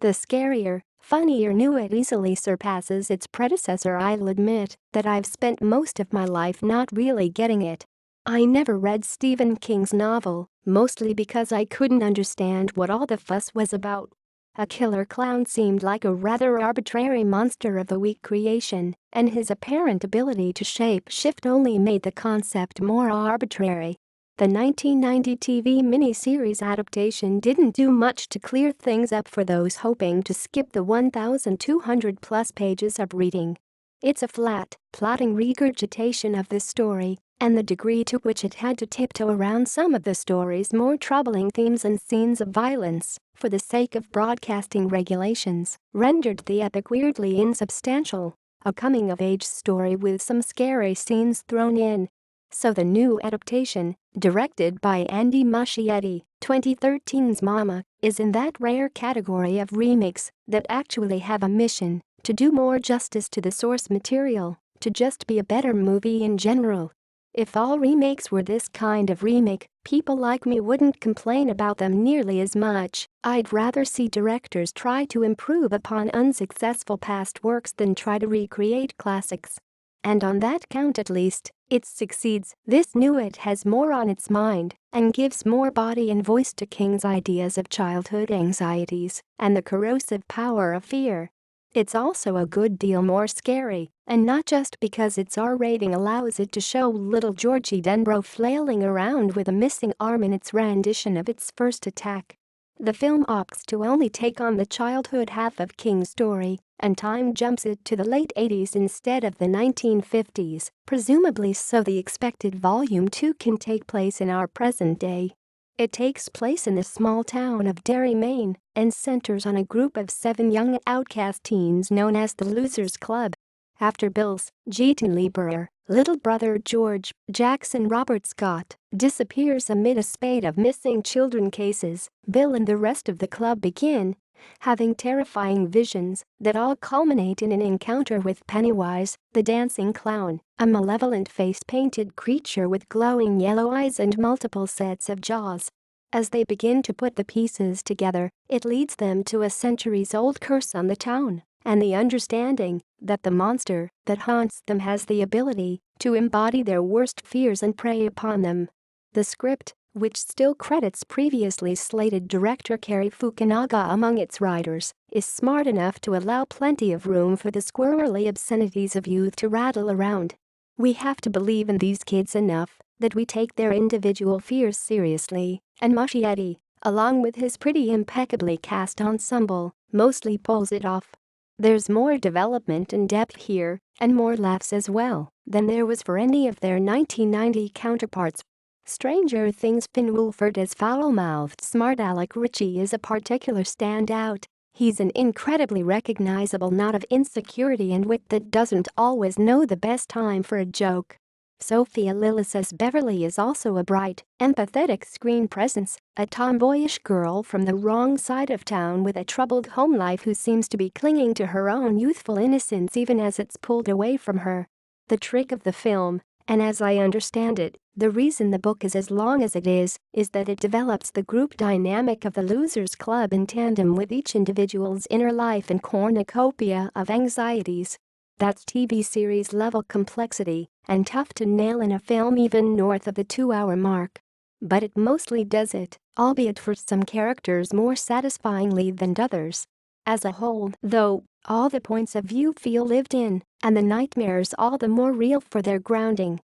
The Scarier, Funnier knew it easily surpasses its predecessor. I'll admit that I've spent most of my life not really getting it. I never read Stephen King's novel, mostly because I couldn't understand what all the fuss was about. A killer clown seemed like a rather arbitrary monster of the week creation, and his apparent ability to shape-shift only made the concept more arbitrary. The 1990 TV miniseries adaptation didn't do much to clear things up for those hoping to skip the 1,200-plus pages of reading. It's a flat, plodding regurgitation of this story, and the degree to which it had to tiptoe around some of the story's more troubling themes and scenes of violence, for the sake of broadcasting regulations, rendered the epic weirdly insubstantial. A coming-of-age story with some scary scenes thrown in. So the new adaptation, directed by Andy Muschietti, 2013's Mama, is in that rare category of remakes that actually have a mission to do more justice to the source material, to just be a better movie in general. If all remakes were this kind of remake, people like me wouldn't complain about them nearly as much. I'd rather see directors try to improve upon unsuccessful past works than try to recreate classics. And on that count at least, it succeeds. This new it has more on its mind and gives more body and voice to King's ideas of childhood anxieties and the corrosive power of fear. It's also a good deal more scary, and not just because its R rating allows it to show little Georgie Denbrough flailing around with a missing arm in its rendition of its first attack. The film opts to only take on the childhood half of King's story and time jumps it to the late 80s instead of the 1950s, presumably so the expected Volume 2 can take place in our present day. It takes place in the small town of Derry, Maine, and centers on a group of 7 young outcast teens known as the Losers Club. After Bill's, Jeton Lieberer, little brother George, Jackson Robert Scott, disappears amid a spate of missing children cases, Bill and the rest of the club begin having terrifying visions that all culminate in an encounter with Pennywise, the dancing clown, a malevolent face-painted creature with glowing yellow eyes and multiple sets of jaws. As they begin to put the pieces together, it leads them to a centuries-old curse on the town and the understanding that the monster that haunts them has the ability to embody their worst fears and prey upon them. The script, which still credits previously slated director Cary Fukunaga among its writers, is smart enough to allow plenty of room for the squirrely obscenities of youth to rattle around. We have to believe in these kids enough that we take their individual fears seriously, and Muschietti, along with his pretty impeccably cast ensemble, mostly pulls it off. There's more development and depth here, and more laughs as well, than there was for any of their 1990 counterparts. Stranger Things' Finn Wolfhard as foul-mouthed smart Alec Ritchie is a particular standout. He's an incredibly recognizable knot of insecurity and wit that doesn't always know the best time for a joke. Sophia Lillis as Beverly is also a bright, empathetic screen presence, a tomboyish girl from the wrong side of town with a troubled home life who seems to be clinging to her own youthful innocence even as it's pulled away from her. The trick of the film, and as I understand it, the reason the book is as long as it is that it develops the group dynamic of the Losers Club in tandem with each individual's inner life and cornucopia of anxieties. That's TV series level complexity and tough to nail in a film even north of the 2-hour mark. But it mostly does it, albeit for some characters more satisfyingly than others. As a whole, though, all the points of view feel lived in, and the nightmares all the more real for their grounding.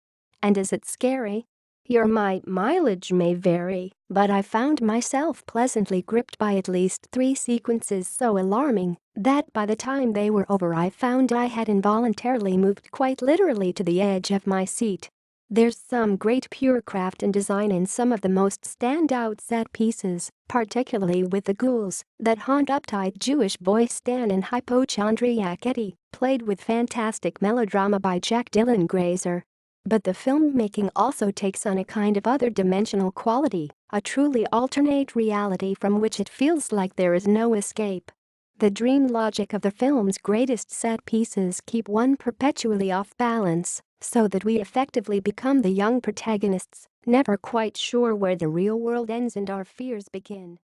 And is it scary? My mileage may vary, but I found myself pleasantly gripped by at least 3 sequences so alarming that by the time they were over I found I had involuntarily moved quite literally to the edge of my seat. There's some great pure craft and design in some of the most standout set pieces, particularly with the ghouls that haunt uptight Jewish boy Stan and hypochondriac Eddie, played with fantastic melodrama by Jack Dylan Grazer. But the filmmaking also takes on a kind of other-dimensional quality, a truly alternate reality from which it feels like there is no escape. The dream logic of the film's greatest set pieces keep one perpetually off balance, so that we effectively become the young protagonists, never quite sure where the real world ends and our fears begin.